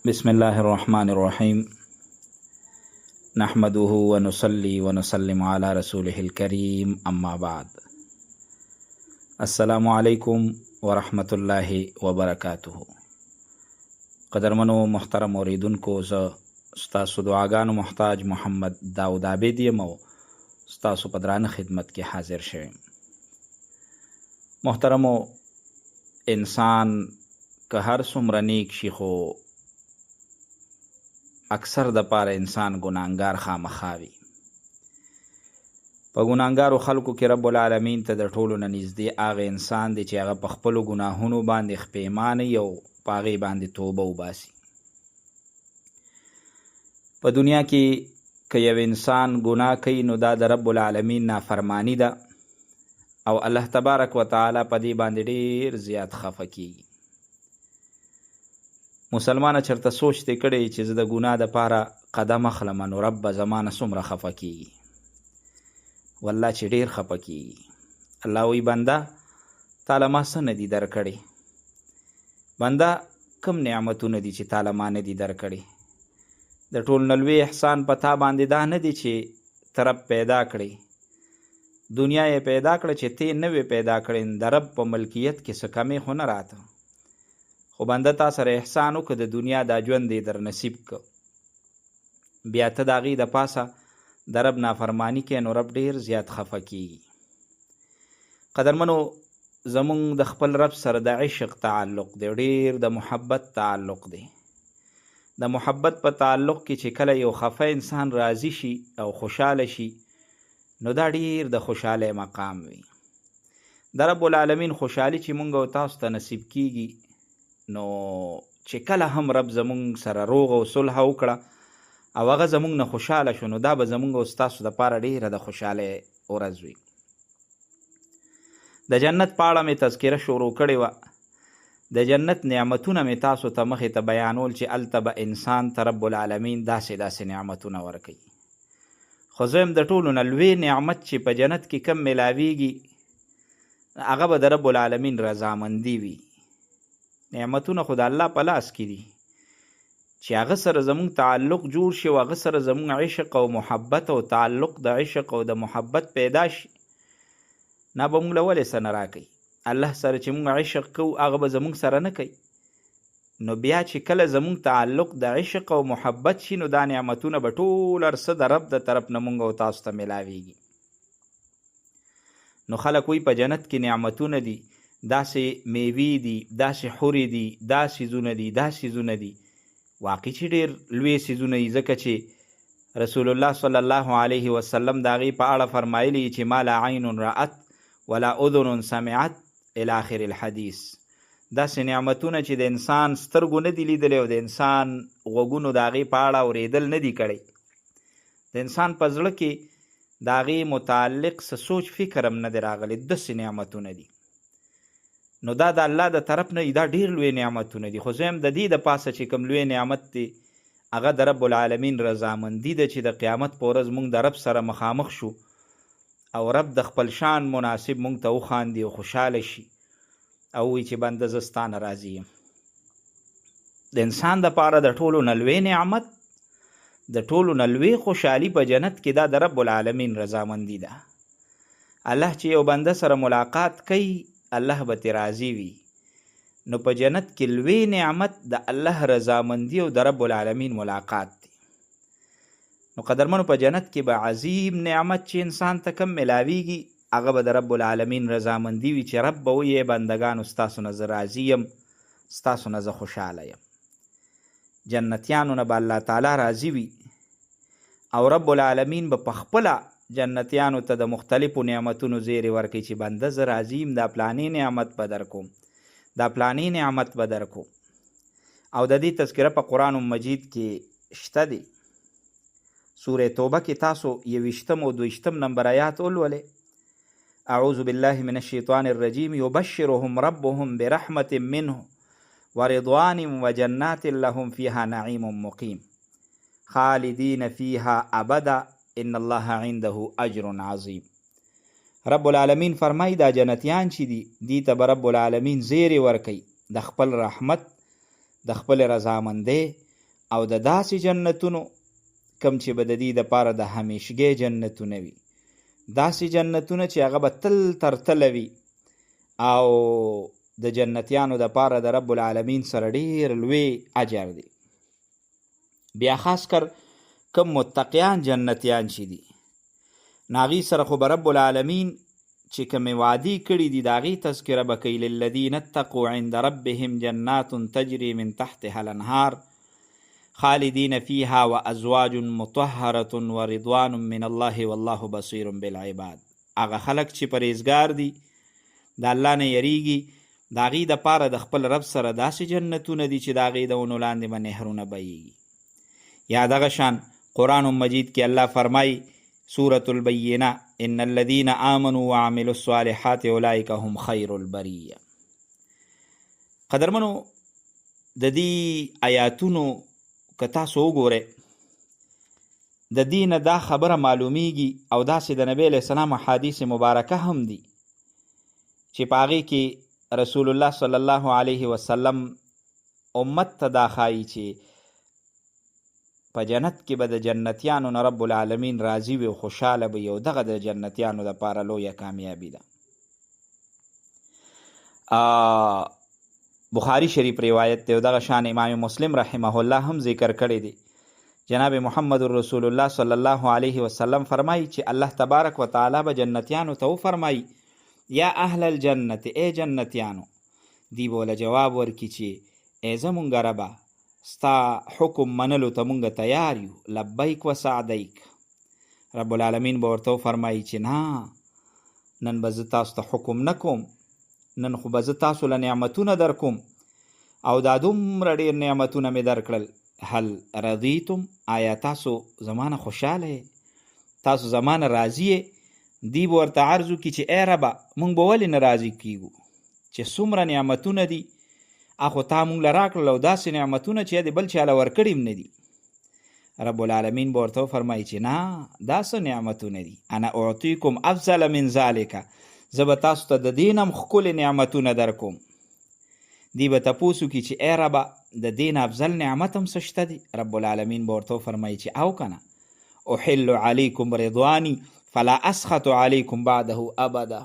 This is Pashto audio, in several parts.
بسم الله الرحمن الرحيم نحمده ونصلي ونسلم على رسوله الكريم اما بعد. السلام علیکم ورحمت الله وبرکاته. قدرمنو محترم اوریدونکو، زه ستاسو دعاګانو محتاج محمد داود عابد یم او ستاسو په درانه خدمت کې حاضر شوم. محترمو، انسان که هر څومره نیک شي خو اکثر د پاره انسان ګناهګار خامخا وي. په ګناهګارو خلکو کې رب العالمین ته د ټولو نه نږدې هغه انسان دی چې هغه په خپلو ګناهونو باندې خپیمانه او په هغې باندې توبه وباسي. په دنیا کې که یو انسان ګناه کوي نو دا د رب العالمین نافرمانی ده او الله تبارک وتعالی په دې باندې ډېر زیات خفه کیږي. مسلمانه چرته سوچ دی کړی چې زه د ګناه دپاره قدم اخلم نو رب به زمانه څومره خفه کیږي. والله چې ډېر خفه کیږي. الله وی بنده تاله ما څه نه دي درکړی؟ بنده کم نعمتونه دي چې تاله ما نه دي درکړی؟ د ټول نه لوی احسان په تا باندې دا نه دی چې ته رب پیدا کړی، دنیا یې پیدا کړه چې ته نه وې پیدا کړی، د رب په ملکیت کې څه کمی خو نه راته، خو بنده تا سره احسان وکړه، د دنیا دا ژوند یې در نصیب که، بیا ته د هغې د پاسه د رب نافرمانی کې نو رب ډېر زیات خفه کیږي. قدرمنو، زمونږ د خپل رب سره د عشق تعلق دی، ډېر د محبت تعلق دی. د محبت په تعلق کې چې کله یو خفه انسان راضي شي او خوشحاله شي نو دا ډېر د خوشحالی مقام وي. د رب العالمین خوشحالي چې مونږ او تاسو ته نصیب کیږي نو چې کله هم رب زمونږ سره روغ او صلح وکړه او هغه زمونږ نه خوشحاله شو نو دا به زمونږ او ستاسو دپاره ډېره د خوشحالۍ ورځ وي. د جنت په اړه مې تذکره شروع کړې وه. د جنت نعمتونه مې تاسو ته مخې ته بیانول چې هلته به انسان ته رب العالمین داسې داسې نعمتونه ورکوي. خو زه د ټولو نه لوی نعمت چې په جنت کې کم میلاویږي هغه به د رب العالمین رضامندي وي. نعمتونه خو د الله په لاس کې دي چې هغه سره زمونږ تعلق جوړ شي او هغه سره زمونږ عشق او محبت او تعلق د عشق او د محبت پیدا شي. نه به مونږ له ولې څه نه راکوي؟ الله سره چې مونږ عشق کوو هغه به زمونږ سره نه کوي. نو بیا چې کله زمونږ تعلق د عشق او محبت شي نو دا نعمتونه به ټول هر څه د رب د طرف نه مونږ او تاسو ته میلاویږي. نو خلک وایي په جنت کې نعمتونه دي، داسې میوې دي، داسې حورې دي، دا څیزونه دي، دا څیزونه دي. واقع چې ډېر لوی څیزونه دي، ځکه چې رسول الله صلی الله علیه وسلم د هغې په اړه فرمایلي چې ما لا عین رأت ولا اذن سمعت الی آخر الحدیث. داسې نعمتونه چې د انسان سترګو نه دي لیدلی او د انسان غوږونو د هغې په اړه اورېدل نه دي کړی، د انسان په زړه کې د هغې متعلق څه سوچ فکر هم نه دی راغلی، داسې نعمتونه دي. نو دا د الله د طرف نه دا ډېر لوی نعمتونه دي. خو زه هم د دې د پاسه چې کوم لوی نعمت دی هغه د رب العالمین رضامندي ده چې د قیامت په ورځ مونږ د رب سره مخامخ شو او رب د خپل شان مناسب مونږ ته وخاندي او خوشحاله شي او وایي چې بنده زه ستا نه راضي یم. د انسان دپاره د ټولو نه لوی نعمت، د ټولو نه لوی خوشحالي په جنت کې دا د رب العالمین رضامندي ده. الله چې یو بنده سره ملاقات کوي الله به ترې راضي وي. نو په جنت کې لوی نعمت د الله رضامندي او د رب العالمین ملاقات دی. نو قدرمنو، په جنت کې به عظیم نعمت چې انسان ته کم میلاویږي هغه به د رب العالمین رضامندي وي چې رب به وایي بندګانو ستاسو نه زه راضي یم، ستاسو نه زه خوشحاله یم. جنتیانو نه به الله تعالی راضي وي او رب العالمین به په خپله جنتیانو ته د مختلفو نعمتونو زیری ورکوي چې بنده زه راضي یم، دا پلانې نعمت به درکوم، دا پلانې نعمت به درکوم. او د دې تذکره په قرآن مجید کې شته دی. سوره توبه کې تاسو 21 او 22 نمبر آیات ولولئ. اعوذ بالله من الشیطان الرجیم یبشرهم ربهم برحمة منه ورضوان وجنات لهم فيها نعیم مقیم خالدین فيها ابدا ان الله عنده اجر عظیم. رب العالمین فرمای دا جنتیان چې دي دې ته به رب العالمین زیری ورکوي د خپل رحمت، د خپل رضامندۍ او د داسې جنتونو کم چې به د دې دپاره د همیشګۍ جنتونه وي، داسې جنتونه چې هغه به تل تر تله وي او د جنتیانو دپاره د رب العالمین سره ډېر لوی اجر دی. بیا خاص کر کم متقیان جنتیان چې دي نو هغې سره خو به رب العالمین چې کومې وعدې کړي دي د هغې تذکره به کوي. للذین اتقوا عند ربهم جنات تجري من تحتها الانهار خالدین فیها وازواج مطهرة ورضوان من الله والله بصیر بالعباد. هغه خلک چې پرهیزګار دي د الله نه یریږي د هغې دپاره د خپل رب سره داسې جنتونه دي چې د هغې د ونو لاندې به نهرونه بهیږي. یا دغه شان قرآن مجید کې الله فرمایي سورة البینه ان الذین آمنوا وعملوا الصالحات اولئک هم خیر البریه. قدرمنو د دې آیاتونو که تاسو وګورئ د دې نه دا خبره معلومیږي او داسې د نبی علیه السلام حدیث مبارکه هم دي چې په هغې کې رسول الله صلی الله علیه وسلم امت ته دا ښایي چې په جنت کې به د جنتیانو نه رب العالمین راضي وي او خوشحاله به وي او دغه د جنتیانو دپاره لویه کامیابي ده. بخاری شریف روایت دی او دغه شان امام مسلم رحمه الله هم ذکر کړی دی. جناب محمد رسول الله صلی الله علیه وسلم فرمایي چې الله تبارک و تعالی به جنتیانو ته وفرمایي یا اهل الجنت ای جنتیانو. دی بوله جواب ورکړي چې ای زمونږ ربه ستا حکم منلو ته مونږ تیار یو، لبیک و سعدیک. رب العالمین به ورته وفرمایي چې نه، نن به زه تاسو ته حکم نه کوم، نن خو به زه تاسو له نعمتونه در کوم او دا دومره ډېر نعمتونه مې درکړل. هل رضیتم، آیا تاسو زمانه خوشحاله یې، تاسو زمانه راضي یې؟ دی به ورته عرض وکړي چې ای ربه مونږ به ولې نه راضي کیږو چې څومره نعمتونه دي اخو تا مونږ له راکړل او داسې نعمتونه چې د بل چا له ورکړي هم نه دي. رب العالمین به ورته وفرمایي چې نه، دا څه نعمتونه دي، انا اعطیکم افضل من ذلک، زه به تاسو ته د دین هم ښکلې نعمتونه در کوم. دی به تپوس وکړي چې ای ربه د دین افضل نعمت هم څه شته دی؟ رب العالمین به ورته وفرمایي چې او که نه، احل علیکم رضوانی فلا اسخط علیکم بعده ابدا.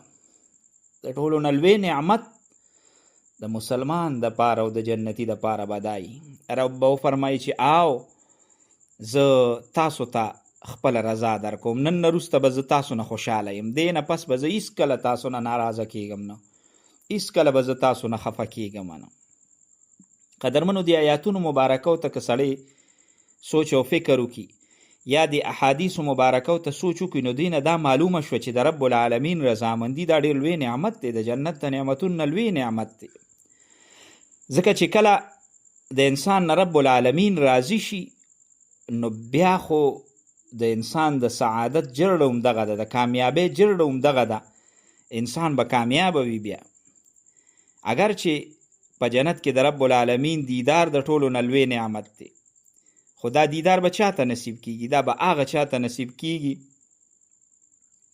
د ټولو نه لوی نعمت د مسلمان د پاره او د جنتی د پاره بدای. رب به وفرمایي چې آو زه تاسو ته خپل رضا در کوم، نن نه وروسته به زه تاسو نه خوشحاله یم، دې نه پس به زه هېڅکله تاسو نه ناراضه کېږم نه، هېڅکله به زه تاسو نه خفه کېږم نه. قدرمنو دې آیاتونو مبارکو ته که سړی سوچ او فکر وکړي یا د احادیثو مبارکو ته سوچ وکړي نو دې نه دا معلومه شوه چې د رب العالمین رضامندي دا ډېر لوی نعمت دی، د جنت د نعمتونو نه لوی نعمت دی. ځکه چې کله د انسان نه رب العالمین راضي شي نو بیا خو د انسان د سعادت جرړه هم دغه ده، د کامیابۍ جرړه هم دغه ده، انسان به کامیابه وي. بیا اگر چې په جنت کې د رب العالمین دیدار د ټولو نه لوی نعمت دی، خو دا دیدار به چاته نصیب کیږي؟ دا به هغه چاته نصیب کیږي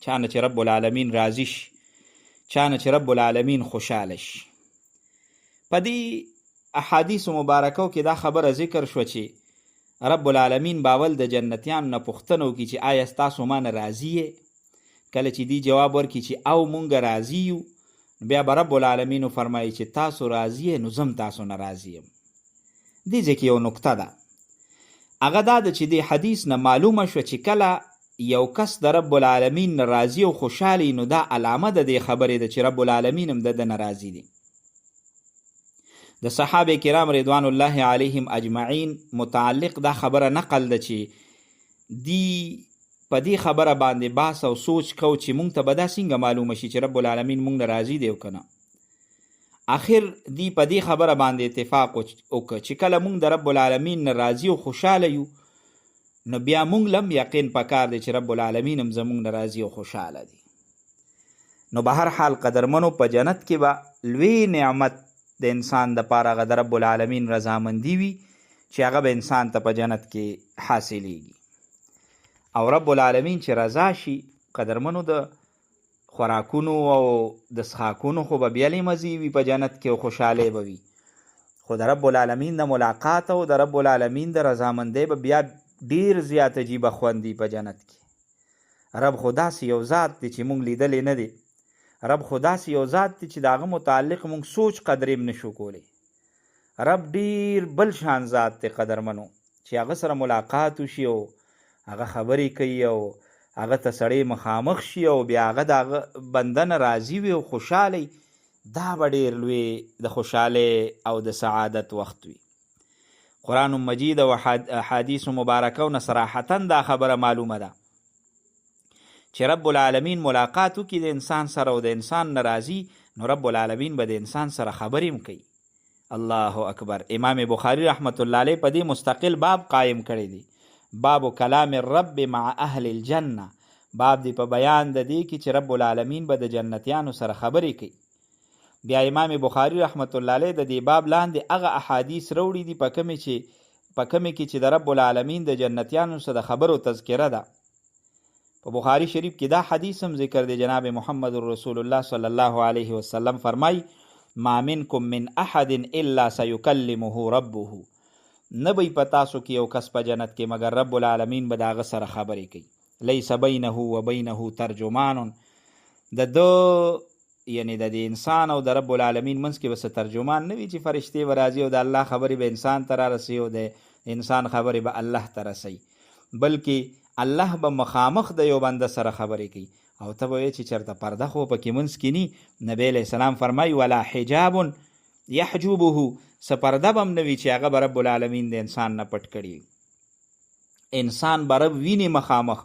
چا نه چې رب العالمین راضي شي، چا نه چې رب العالمین خوشحاله شي. په دې احادیثو مبارکو کې دا خبره ذکر شوه چې رب العالمین باول د جنتیانو نه پوښتنه وکړي چې آیا ستاسو ما نه راضي یې؟ کله چې دی جواب ورکړي چې او مونږ راضي یو، بیا به رب العالمین فرمایي چې تاسو راضي یې نو زم تاسو نه راضي یم. دې ځای کې یو نکته ده، هغه دا ده چې دې حدیث نه معلومه شوه چې کله یو کس د رب العالمین نه راضي او خوشحالي نو دا علامه د دې خبرې ده چې رب العالمین هم د ده نه راضي دي. د صحابه کرام رضوان الله علیهم اجمعین متعلق دا خبره نقل ده چې دی په دې خبره باندې بحث او سوچ کو چې مونږ ته به دا څنګه معلومه شي چې رب العالمین مونږ نه راضي دی او که نه. آخر دی په دې خبره باندې اتفاق وکړه چې کله مونږ د رب العالمین نه راضي او خوشحاله یو نو بیا مونږ لم یقین پکار دی چې رب العالمین هم زمونږ نه راضي او خوشحاله دی. نو به هر حال قدرمنو په جنت کې به لوی نعمت د انسان د پاره هغه د رب العالمین رضامندي وي چې هغه به انسان ته په جنت کې حاصلیږي. او رب العالمین چې رضا شي قدرمنو د خوراکونو او د څښاکونو خو به بیا لې مزې وي په جنت کې او خوشحالۍ به وي، خو د رب العالمین د ملاقات او د رب العالمین د رضامندۍ به بیا ډیر زیات عجیبه خوند په جنت کې. رب خو داسې یو ذات دی چې موږ لیدلی نه دی. رب خو داسې یو ذات دی چې د هغه متعلق موږ سوچ قدرې هم نشو کولی. رب ډیر بل شان ذات دی قدرمنو، چې هغه سره ملاقات وشي او هغه خبرې کوي او هغه ته سړی مخامخ شي او بیا هغه د هغه بنده نه راضي وي او خوشحالی. دا به ډېر لوی د خوشحالۍ او د سعادت وخت وي. قرآن مجید او احادیث مبارکو نه صراحتا دا خبره معلومه ده چې رب العالمین ملاقات وکړي د انسان سره او د انسان نه راضي، نو رب العالمین به د انسان سره خبرې هم کوي. الله اکبر. امام بخاری رحمت الله علیه په دې مستقل باب قایم کړی دی، باب کلام الرب مع اهل الجنه. باب دی په بیان د دې کې چې رب العالمین به د جنتیانو سره خبرې کوي. بیا امام بخاری رحمت الله علیه د دې باب لاندې هغه احادیث راوړي دي په کومې کې چې د رب العالمین د جنتیانو سره د خبرو تذکره ده. په بخاری شریف کې دا حدیث هم ذکر دی. جناب محمد رسول الله صلی الله علیه وسلم فرمای ما منکم من احد الا سیکلمه ربه. نه به په تاسو کې یو کس په جنت کې مگر رب العالمین به د هغه سره خبرې کوي. لیس بینه و بینه ترجمان. د دو یعنی د انسان او د رب العالمین منځ کې بس ترجمان نه وي چې فرشتې به راځي او د الله خبرې به انسان ته رارسي او د انسان خبرې به الله ته رسي، بلکې الله به مخامخ د یو بنده سره خبرې کوي. او ته به وایې چې چېرته پرده خو پکې منځ کې ني. نبی علیه السلام فرمایي ولا حجاب یحجبه. څه پرده به هم نه وي چې هغه به رب العالمین د انسان نه پټ کړي. انسان به رب ویني مخامخ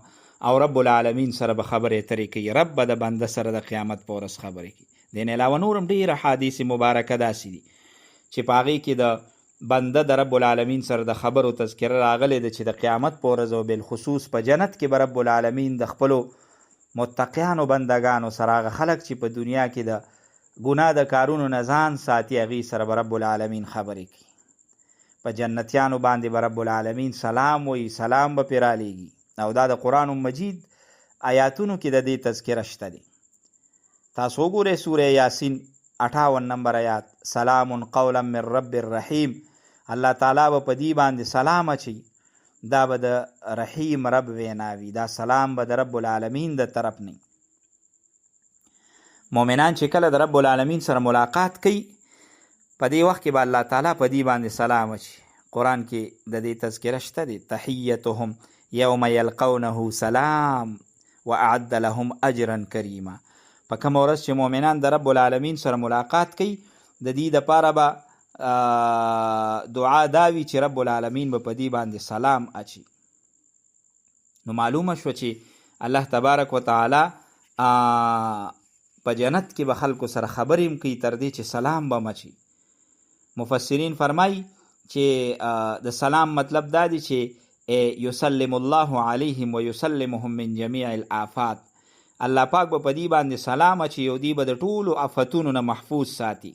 او رب العالمین سره به خبرې اترې کوي. رب به د بنده سره د قیامت په ورځ خبرې کوي. دې نه علاوه نور هم ډېر احادیث مبارکه داسې دي چې په هغې کې د بنده د رب العالمین سره د خبرو تذکره راغلی ده چې د قیامت په ورځ او بالخصوص په جنت کې به رب العالمین د خپلو متقیانو بندگانو سره هغه خلک چې په دنیا کې د ګناه د کارونو نه ځان ساتي هغې سره به رب العالمین خبرې کوي. په جنتیانو باندې به رب العالمین سلام وایي، سلام به پرې رالیږي. او دا د قرآن مجید آیاتونو کې د دې تذکره شته دی. تاسو وګورئ سوره یاسین 58 نمبر آیات، سلام قولا من رب الرحیم. الله تعالی به په دې باندې سلام اچي. دا به د رحیم رب ویناوي. دا سلام به د رب العالمین د طرف نه. مؤمنان چې کله د رب العالمین سره ملاقات کوي په دې وخت کې به الله تعالی په دې باندې سلام اچي. قرآن کې د دې تذکره شته دی، تحیتهم یوم یلقونه سلام واعد لهم اجرا کریما. په کوم ورځ چې مؤمنان د رب العالمین سره ملاقات کوي د دې دپاره به دعا داوي چې رب العالمین به په دې باندې سلام اچي. نو معلومه شوه چې الله تبارک وتعالی په جنت کې به خلکو سره خبرې هم کوي تر دې چې سلام به مچي. مفسرین فرمایي چې د سلام مطلب دا دی چې یسلم الله علیهم و یسلمهم من جمیع الآفات. الله پاک به په دې باندې سلام اچي او دې به د ټولو آفتونو نه محفوظ ساتي.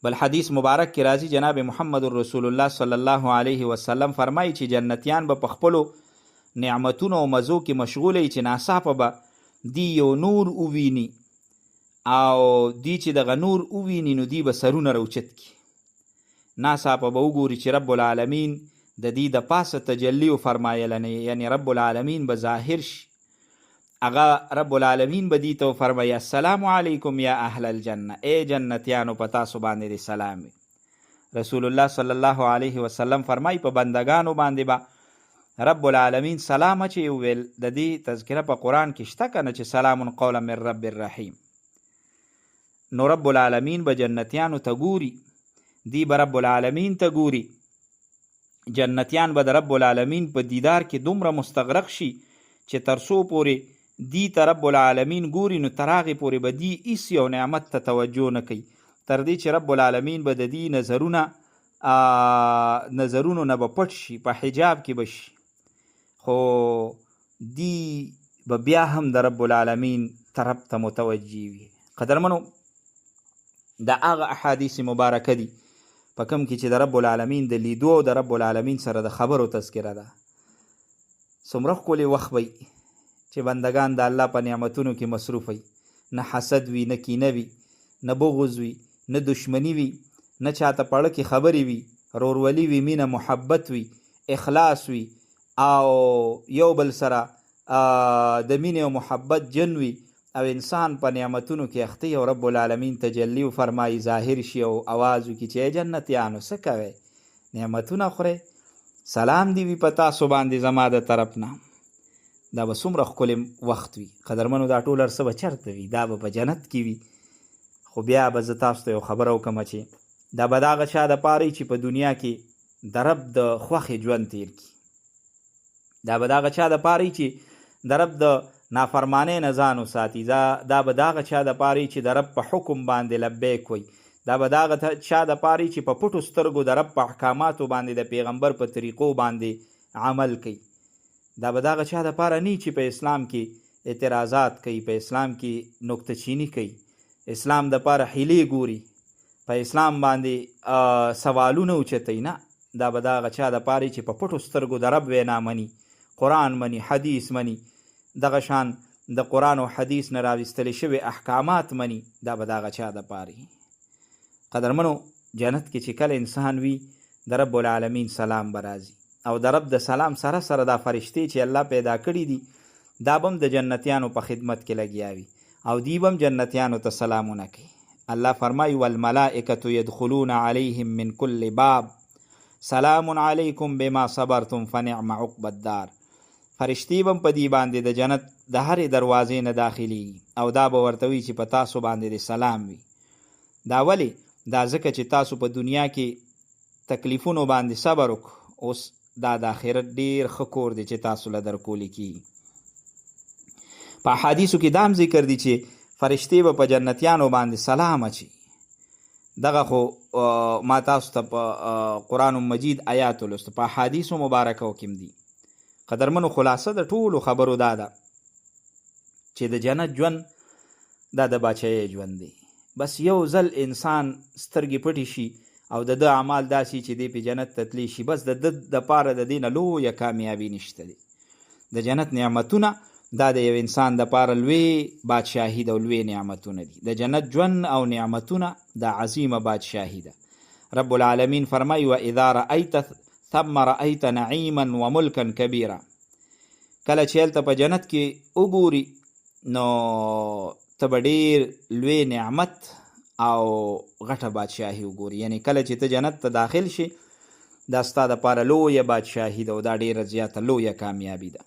بل حدیث مبارک کې راځي جناب محمد رسول الله صلی الله علیه وسلم فرمایي چې جنتیان به په خپلو نعمتونو او مزو کې مشغوله وي چې ناڅاپه به دی یو نور وویني او دی چې دغه نور وویني نو دی به سرونه راوچت کړي. ناڅاپه به وګوري چې رب العالمین د دې د پاسه تجلی وفرمایله، یعنی رب العالمین به ظاهر شي. هغه رب العالمین به دې ته وفرمایي السلام علیکم یا اهل الجنه. ای جنتیانو په تاسو باندې دې سلام وي. رسول الله صلی الله علیه وسلم فرمایي په بندگانو باندې به رب العالمین سلام اچي. ویل د دې تذکره په قرآن کې شته که نه چې سلام قولا من رب الرحیم. نو رب العالمین به جنتیانو ته ګوري، دی به رب العالمین ته ګوري. جنتیان به د رب العالمین په دیدار کې دومره مستغرق شي چې تر څو پورې دی ته رب العالمین ګوري نو تر هغې پورې به دی هیڅ یو نعمت ته توجه نه کوي، تر دې چې رب العالمین به د دې نظرونو نه به پټ شي، په حجاب کې به شي. خو دی به بیا هم د رب العالمین طرف ته متوجه وي. قدرمنو دا هغه احادیث مبارکه دي په کوم کې چې د رب العالمین د لیدو او د رب العالمین سره د خبرو تذکره ده. څومره ښکلی وخت وي چې بندگان د الله په نعمتونو کې مصروف وي. نه حسد وي، نه کینه وي، نه بغض وي، نه دشمنی وي، نه چاته پړه کې خبرې وي، رورولي وي، مینه محبت وي، اخلاص وي او یو بل سره د مینې او محبت جن وي او انسان په نعمتونو کې اخته او رب العالمین تجلی فرمایي ظاهر شي او आवाज وکړي چې جنتیانو څه کوئ، نعمتونه خورئ، سلام دی وي په تاسو باندې زما د طرف نه. دا به څومره ښکلی وخت وي قدرمنو، دا ټول هر څه به چېرته وي، دا به په جنت کې وي. خو بیا به زه تاسو ته یو خبره وکړم چې دا به د هغه چا دپاره چې په دنیا کې د رب د خوښې ژوند تیر کړي، دا به د هغه چا دپاره چې د رب د نافرمانۍ نه ځان وساتي، دا به د هغه چا دپاره چې د رب په حکم باندې لبیک وي، دا به د هغه چا دپاره چې په پټو سترګو د رب په احکاماتو باندې د پیغمبر په طریقو باندې عمل کوي، دا به د هغه چا دپاره نه چې په اسلام کې اعتراضات کوي، په اسلام کې نکته چینی کوي، اسلام دپاره حیلې ګوري، په اسلام باندې سوالونه اوچتوي. نه، دا به د هغه چا دپاره چې په پټو سترګو د رب وینا مني، قرآن مني، حدیث مني، دغه شان د قرآن او حدیث نه راویستلې شوي احکامات مني، دا به د هغه چا دپاره. قدرمنو، جنت کې چې کله انسان وي د رب العالمین سلام به راځي او د رب د سلام سره سره دا فرشتې چې الله پیدا کړي دي دا به هم د جنتیانو په خدمت کې لګیا وي او دی به هم جنتیانو ته سلامونه کوي. الله فرمایي والملائکة یدخلون علیهم من کل باب سلام علیکم بما صبرتم فنعم عقب الدار. فرشتي به په دې باندې د جنت د هرې دروازې نه داخلي او دا به ورته وي چې په تاسو باندې د سلام وي. دا ولې؟ دا ځکه چې تاسو په دنیا کې تکلیفونو باندې صبر وکړو، اوس دا د آخرت ډیر ښه کور دی چې تاسو له درکولی کیږي. په احادیثو کې دا هم ذکر دی چې فرشتې به په جنتیانو باندې سلام اچي. دغه خو ما تاسو ته په قرآن مجید آیات ولوستو، په احادیثو مبارکو کې هم دي. قدرمنو، خلاصه د ټولو خبرو دا ده چې د جنت ژوند دا د باچایۍ ژوند دی. بس یو ځل انسان سترګې پټې شي او د ده اعمال داسې چې دی په جنت ته تللی شي، بس د ده دپاره د دې نه لویه کامیابي نشته دی. د جنت نعمتونه دا د یو انسان دپاره لوی بادشاهي ده او لوی نعمتونه دي. د جنت ژوند او نعمتونه دا عظیمه بادشاهي ده. رب العالمین فرمایي واذا رأیت ثم رأیت نعیما وملکا کبیرا. کله چې هلته په جنت کې وګوري نو ته به ډېر لوی نعمت او غټه بادشاهي وګوري. یعنی کله چې ته جنت ته داخل شي دا ستا دپاره لویه بادشاهي ده او دا ډېره زیاته لویه کامیابي ده.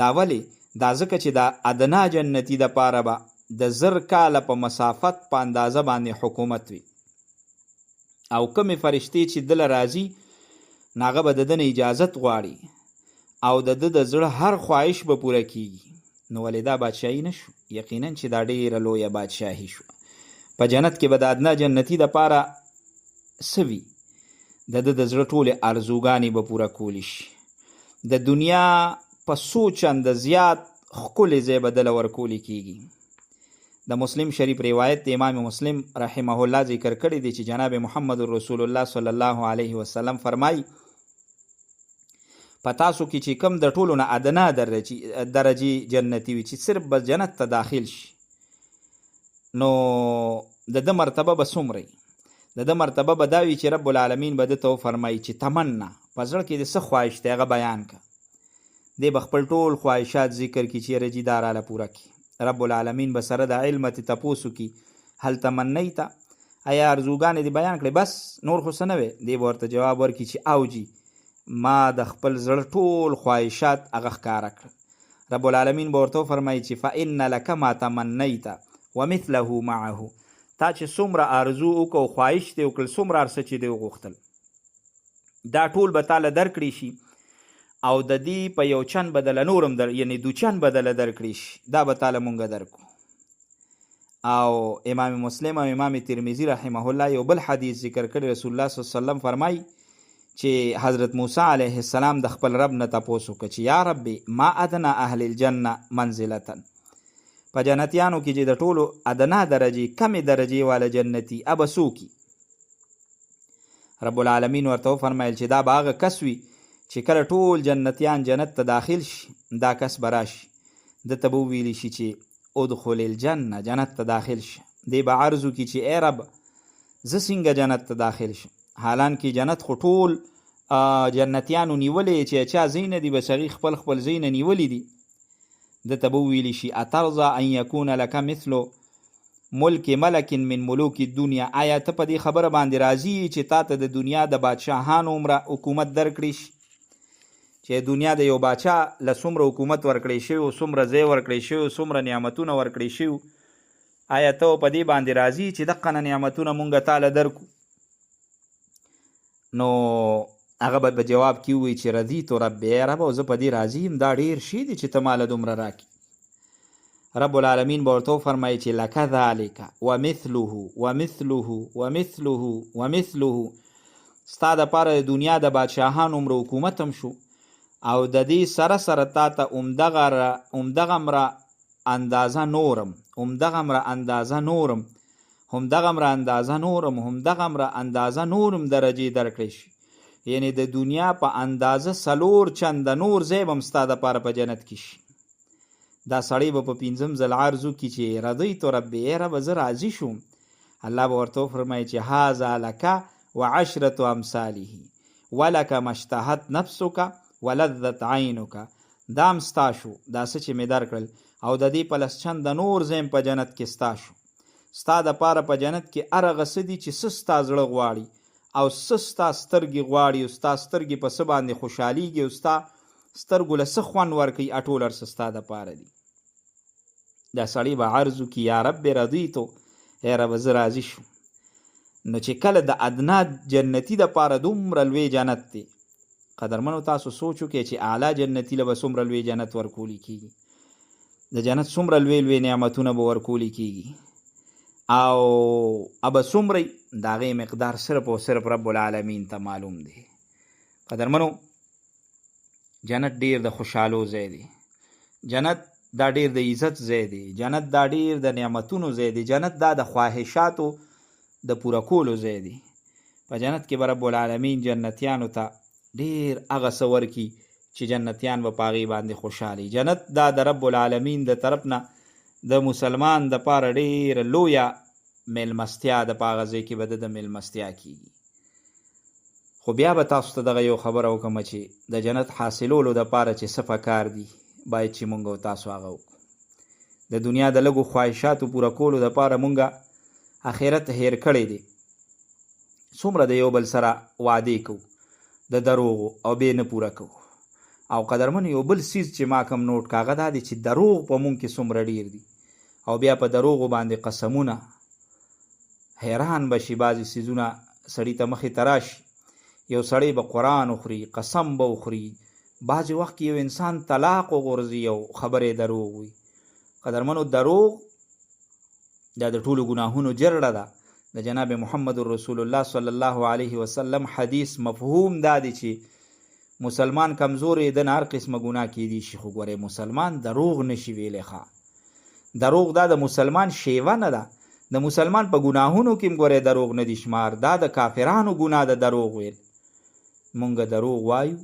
دا ولې؟ دا ځکه چې دا ادنا جنتي دپاره به د 1000 کاله په مسافت په اندازه باندې حکومت وي او کومې فرشتې چې دله راځي ناغه به د ده نه اجازت غواړي او د ده د زړه هر خواهش به پوره کیږي. نو ولې دا بادشاهي نه شو؟ یقینا چې دا ډېره لویه بادشاهي شوه. په جنت کې به د ادنا جنتي دپاره څه وي؟ د ده د زړه ټولې ارزوګانې به پوره کولی شي. د دنیا په څو چنده زیات ښکلی ځای به دله ورکولی کیږي. د مسلم شریف روایت د امام مسلم رحمه الله ذکر کړی دی چې جناب محمد رسول الله صلی الله علیه وسلم فرمایي په تاسو کې چې کم د ټولو نه ادنا درجې جنتي وي چې صرف بس جنت ته داخل شي نو د ده مرتبه به څومره وي؟ د ده مرتبه به دا وي چې رب العالمین به ده ته وفرمایي چې تمنا په زړه کې د څه خواهش دی هغه بیان که. دی به خپل ټول خواهشات ذکر کړي چې رجي دا راله پوره کړي. رب العالمین به سره د علم تپوس وکړي هل تمنیت، ایا ارزوګانې دې بیان کړې؟ بس نور خو څه نه وی. دی به ورته جواب ورکړي چې اوجي ما د خپل زړه ټول خواهشات هغه ښکاره کړل. رب العالمین به ورته وفرمایي چې فإن لک ما تمنیت ومثله معه. تا چې څومره آرزو وکړو خواهش دې وکړل، څومره هر څه چې دې وغوښتل دا ټول به تاله درکړي شي او د دې په یو چند بدله نورم یعنی 2 چند بدله درکړي شي، دا به تاله مونږ درکو. او امام مسلم او امام ترمذی رحمه الله یو بل حدیث ذکر کړی، رسول الله صلی الله علیه وسلم فرمایي چې حضرت موسی علیه السلام د خپل رب نه تپوس وکړه چې یا ربي ما ادنا اهل الجنه منزلتا. په جنتیانو کې چې د ټولو ادنا درجې کمې درجې والا جنتي ابه څوک؟ رب العالمین ورته وفرمایل چې دا به هغه کس وي چې کله ټول جنتیان جنت ته داخل شي دا کس به راشي ده ته به وویلی شي چې ادخل الجنه، جنت ته داخل شه. دی به عرض وکړي چې ای رب زه څنګه جنت ته داخل شم؟ حالان کې جنت خو ټول جنتیانو نیولې چې چا ځای نه دي، بس هغې خپل خپل ځای نه نیولي دي. دته به وویلی شي اترضى ان یکون لک مثل ملک ملک من ملوک الدنیا، آیا ته په دې خبره باندې راضي چې تا ته د دنیا د بادشاهانو عمره حکومت درکړي شي؟ چې دنیا د یو بادشاه له څومره حکومت ورکړی شوی، څومره ځای ورکړی شوی، څومره نعمتونه ورکړی شوي، آیا ته په دې باندې راضي چې دقه نه نعمتونه مونږ تاله درکو؟ نو هغه به جواب کې ووایي چې رضیت ربي، ربه زه په دې راضي یم، دا ډېر شي دی چې ته ماله دومره راکړي. رب العالمین به ورته وفرمایي چې لکه ذلک ومثله ومثله ومثله ومثله، ستا دپاره د دنیا د بادشاهانو عمره حکومت هم شو، او د دې سره سره تا ته همدغه مره اندازه نورم، همدغه مره اندازه نورم، همدغه مره اندازه نورم، همدغه مره اندازه نورم درجې درکړی شي. یعنی د دنیا په اندازه 4 چنده نور ځای به هم ستا دپاره په جنت کې شي. دا سړی به په 5م ځل عرض وکړي چې رضیت ربي، ای ربه زه راضي شوم. الله به ورته وفرمایي چې هذا لک وعشرة امثاله ولک ما اشتهت نفسک ولذت عینک، دا هم ستا شو، دا څه چې مې درکړل، او د دې پلس چنده نور ځای په جنت کې ستا شو. ستا دپاره په جنت کې هر هغه څه دي چې څه ستا زړه غواړي، او څه ستا سترګې غواړي، او ستا سترګې په څه باندې خوشحالیږي، او ستا سترګو له څه خوند ورکوي، ټول هر څه ستا دپاره دي. دا سړی به عرض وکړي یا رب رضیتو، ای ربه زه راضي شوم. نو چې کله د ادنا جنتي دپاره دومره لوی جنت دی، قدرمنو تاسو سوچ وکړئ چې اعلی جنتي له به څومره لوی جنت ورکولی کېږي، د جنت څومره لوی لوی نعمتونه به ورکولی کېږي، او ابه څومره د هغې مقدار صرف او صرف رب العالمین ته معلوم دی. قدرمنو جنت ډیر د خوشحالو ځای دی، جنت دا ډیر د عزت ځای دی، جنت دا ډیر د نعمتونو ځای دی، جنت دا د خواهشاتو د پوره کولو ځای دی. په جنت کې به رب العالمین جنتیانو ته ډیر هغه څه ورکي چې جنتیان به په هغې باندې خوشحالي. جنت دا د رب العالمین د طرف نه د مسلمان دپاره ډیره لویه میلمستیا ده، په هغه ځای کې به د میلمستیا کېږي. خو بیا به تاسو ته دغه یو خبره وکړم چې د جنت حاصلولو دپاره چې څه پکار دي، باید چې مونږ او تاسو هغه وکړو. د دنیا د لږو خواهشاتو پوره کولو دپاره مونږ آخرت هیر کړی دی. څومره د یو بل سره وعدې کوو د دروغو او بې نه پوره کوو. او قدرمن یو بل څیز چې ما کم نوټ کاغه دا دی چې دروغ په مونږ کې څومره ډیر دي، او بیا په دروغو باندې قسمونه. حیران بشي بعضې څیزونه سړي ته مخې ته راشي، یو سړی به قرآن وخوري، قسم به وخوري، بعضې وخت کې یو انسان طلاق وغورځي او خبرې دروغ وي. قدرمنو دروغ دا د ټولو ګناهونو جرړه ده. د جناب محمد رسول الله صلی الله علیه وسلم حدیث مفهوم دا دی چې مسلمان کمزورې د هر قسمه ګناه کیدی شي، خو ګورې مسلمان دروغ نشي ویلی. ښه دروغ دا د مسلمان شیوه نه ده، د مسلمان په ګناهونو کې هم ګورې دروغ نه دي شمار، دا د کافرانو ګناه ده دروغ ویل. مونږ دروغ وایو،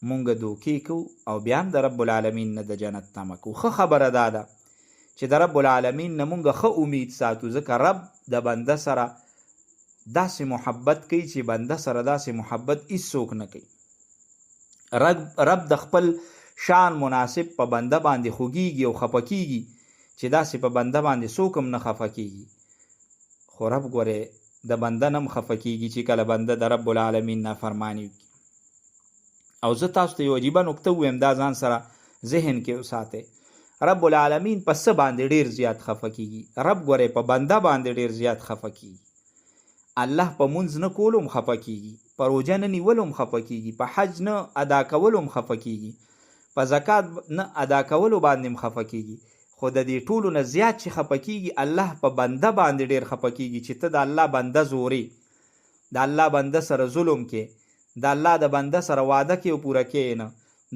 مونږ دوکې کوو، او بیا هم د رب العالمین نه د جنت تمه کوو. ښه خبره دا ده چې د رب العالمین نه مونږ ښه امید ساتو، ځکه رب د بنده سره داسې محبت کوي چې بنده سره داسې محبت هیڅوک نه کوي. رب د خپل شان مناسب په بنده باندې خوږیږي او خفه کیږي چې داسې په بنده باندې څوک هم نه خفه کیږي. خو رب ګورې د بنده نه هم خفه کیږي چې کله بنده د رب العالمین نافرماني وکړي. او زه تاسو ته یو عجیبه نکته ووایم، دا ځان سره ذهن کې وساتئ. رب العالمین په څه باندې ډیر زیات خفه کیږي؟ رب ګورې په بنده باندې ډیر زیات خفه کیږي. الله په مونځ نه کولو هم خفه کیږي، په روژه نه نیولو هم خفه کیږي، په حج نه ادا کولو هم خفه کیږي، په زکات نه ادا کولو باندې هم خفه کیږي. خو د دې ټولو نه زیات چې خفه کیږي، الله په بنده باندې ډیر خفه کیږي چې ته د الله بنده زوري، د الله بنده سره ظلم کې، د الله د بنده سره وعده کې او پوره کې نه،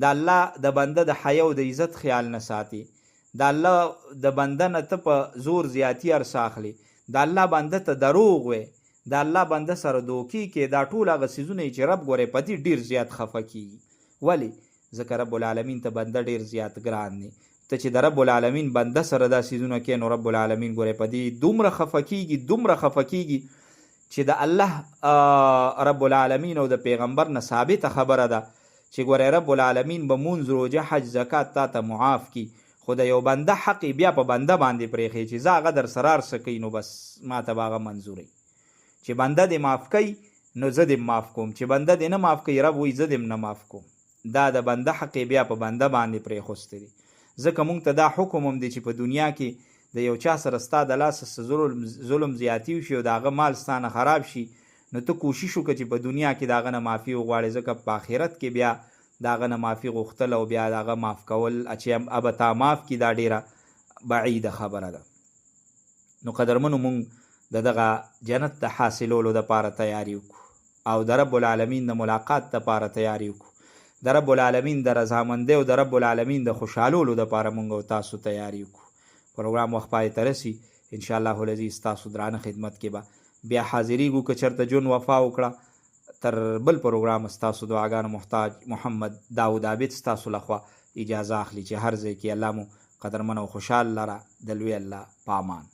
د الله د بنده د حیا او د عزت خیال نه ساتي، د الله د بنده نه ته په زور زیاتی ارس اخلي، د الله بنده ته دروغ وي، د الله بنده سره دوکې کې، دا ټول هغه څیزونه چې رب ګورې په دې ډیر زیات خفه کیږي. ولې؟ ځکه رب العالمین ته بنده ډیر زیات ګران دی. ته چې د رب العالمین بنده سره دا څیزونه کې، نو رب العالمین ګورې په دې دومره خفه کیږي، دومره خفه کیږي چې د الله رب العالمین او د پیغمبر نه ثابته خبره ده چې ګوره رب العالمین به مونځ روژه حج زکات تا ته معاف کی، خو د یو بنده حق بیا په بنده باندې پرېښی چې زه هغه در سره هر څه کوي نو بس ما ته به هغه منظوروي. چې بنده دې معاف کوي نو زه دې معاف کوم، چې بنده دې نه معاف کوي رب وایي زه دې نه معاف کوم. دا د بنده حق بیا په بنده باندې پرېښوستی دی. ځکه موږ ته دا حکم هم دی چې په دنیا کې د یو چا سره ستا د لاسه ظلم زیاتی وشي او د هغه مال ستا نه خراب شي نو ته کوشش وکړه چې په دنیا کې د هغه نه معافي وغواړې، ځکه په آخرت کې بیا د هغه نه معافي غوښتل او بیا د هغه معاف کول چې ابه تا معاف کړي دا ډېره بعیده خبره ده. نو قدرمنو موږ د دغه جنت د حاصلولو دپاره تیاري وکړو او د رب العالمین د ملاقات دپاره تیاري وکړو، د رب العالمین د رضامندۍ او د رب العالمین د خوشحالولو دپاره موږ او تاسو تیاري وکړو. پروګرام وخت پای ته رسي انشاءالله العزیز ستاسو درانه خدمت کې به بیا حاضریږو که چېرته جون وفا وکړه. تر بل پروګرام ستاسو دعاګانو محتاج محمد داود عابد ستاسو لخوا اجازه اخلي چې هر ځای کې الله مو قدرمن او خوشحال لره د لوی الله په امان.